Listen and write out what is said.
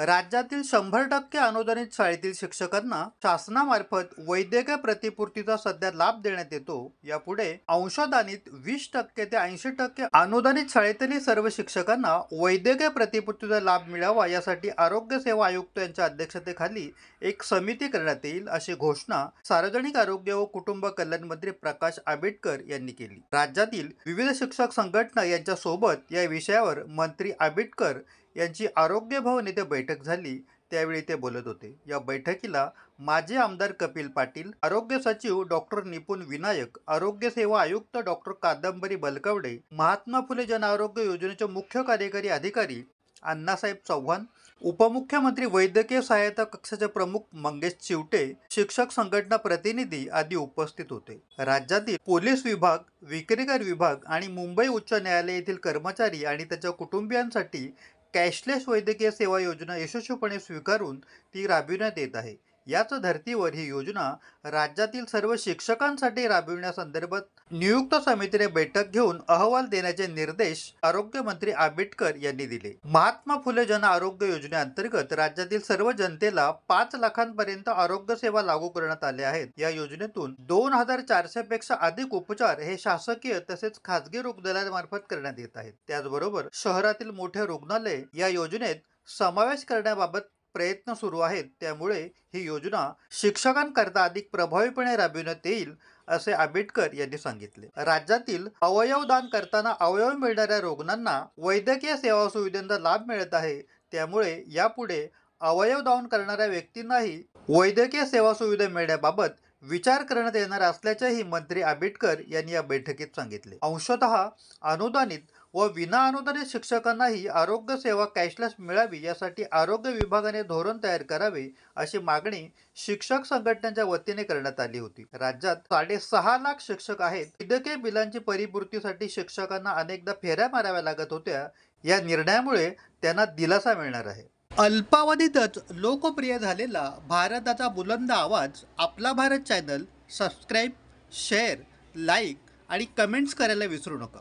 राज्यातील 100% अनुदानित शाळेतील शिक्षकांना शासनामार्फत वैद्यकीय प्रतिपूर्तीचा सध्या लाभ देण्यात येतो। यापुढे अंशदानित 20% ते 80% अनुदानित शाळेतील सर्व शिक्षकांना वैद्यकीय प्रतिपूर्तीचा लाभ मिळावा यासाठी आरोग्य सेवा आयुक्त यांच्या अध्यक्षतेखाली एक समिती करण्यात येईल, अशी घोषणा सार्वजनिक आरोग्य व कुटुंब कल्याण मंत्री प्रकाश आंबेडकर यांनी केली। राज्यातील विविध शिक्षक संघटना यांच्या सोबत या विषयावर मंत्री आंबेडकर यांची आरोग्य भवन येथे बैठक झाली, त्यावेळी ते बोलत होते। या बैठकीला माजी आमदार कपिल पाटील, आरोग्य सचिव डॉक्टर निपुण विनायक, आरोग्य सेवा आयुक्त डॉक्टर कादंबरी बलकवडे, महात्मा फुले जन आरोग्य योजनेचे मुख्य कार्यकारी अधिकारी अण्णासाहेब चव्हाण, उपमुख्यमंत्री वैद्यकीय सहायता कक्षाचे प्रमुख मंगेश चिवटे, शिक्षक संघटना प्रतिनिधी आदी उपस्थित होते। राज्यातील पोलीस विभाग, विक्रीकर विभाग आणि मुंबई उच्च न्यायालय येथील कर्मचारी आणि त्यांच्या कुटुंबियांसाठी कॅशलेस वैद्यकीय सेवा योजना यशस्वीपणे स्वीकारून ती राबविण्यात येत आहे। याच धर्तीवर ही योजना राज्यातील सर्व शिक्षकांसाठी राबविण्यासंदर्भात नियुक्त समितीने बैठक घेऊन अहवाल देण्याचे निर्देश आरोग्यमंत्री आंबेडकर यांनी दिले। महात्मा फुले जन आरोग्य योजनेअंतर्गत राज्यातील सर्व जनतेला 5 लाखांपर्यंत आरोग्य सेवा लागू करण्यात आल्या आहेत। या योजनेतून 2400 पेक्षा अधिक उपचार हे शासकीय तसेच खासगी रुग्णालयांमार्फत करण्यात येत आहेत। त्याचबरोबर शहरातील मोठे रुग्णालय या योजनेत समावेश करण्याबाबत प्रयत्न सुरू आहेत। त्यामुळे ही योजना शिक्षकांकरता अधिक प्रभावीपणे राबविण्यात येईल, असे आंबेडकर यांनी सांगितले। राज्यातील अवयव दान करताना अवयव मिळणाऱ्या रुग्णांना वैद्यकीय सेवा सुविधांचा लाभ मिळत आहे। त्यामुळे यापुढे अवयव दान करणाऱ्या व्यक्तींनाही वैद्यकीय सेवा सुविधा मिळण्याबाबत विचार करण्यात येणार असल्याचेही मंत्री आंबेडकर यांनी या बैठकीत सांगितले। अंशतः अनुदानित व विना अनुदानित शिक्षकांनाही आरोग्य सेवा कॅशलेस मिळावी यासाठी आरोग्य विभागाने धोरण तयार करावे, अशी मागणी शिक्षक संघटनेच्या वतीने करण्यात आली होती। राज्यात 6.5 लाख शिक्षक आहेत। वैद्यकीय बिलांची परिपूर्तीसाठी शिक्षकांना अनेकदा फेऱ्या माराव्या लागत होत्या। या निर्णयामुळे त्यांना दिलासा मिळणार आहे। अल्पावधीतच लोकप्रिय झालेला भारताचा बुलंद आवाज आपला Bharat channel subscribe, share, like आणि कमेंट्स करायला विसरू नका।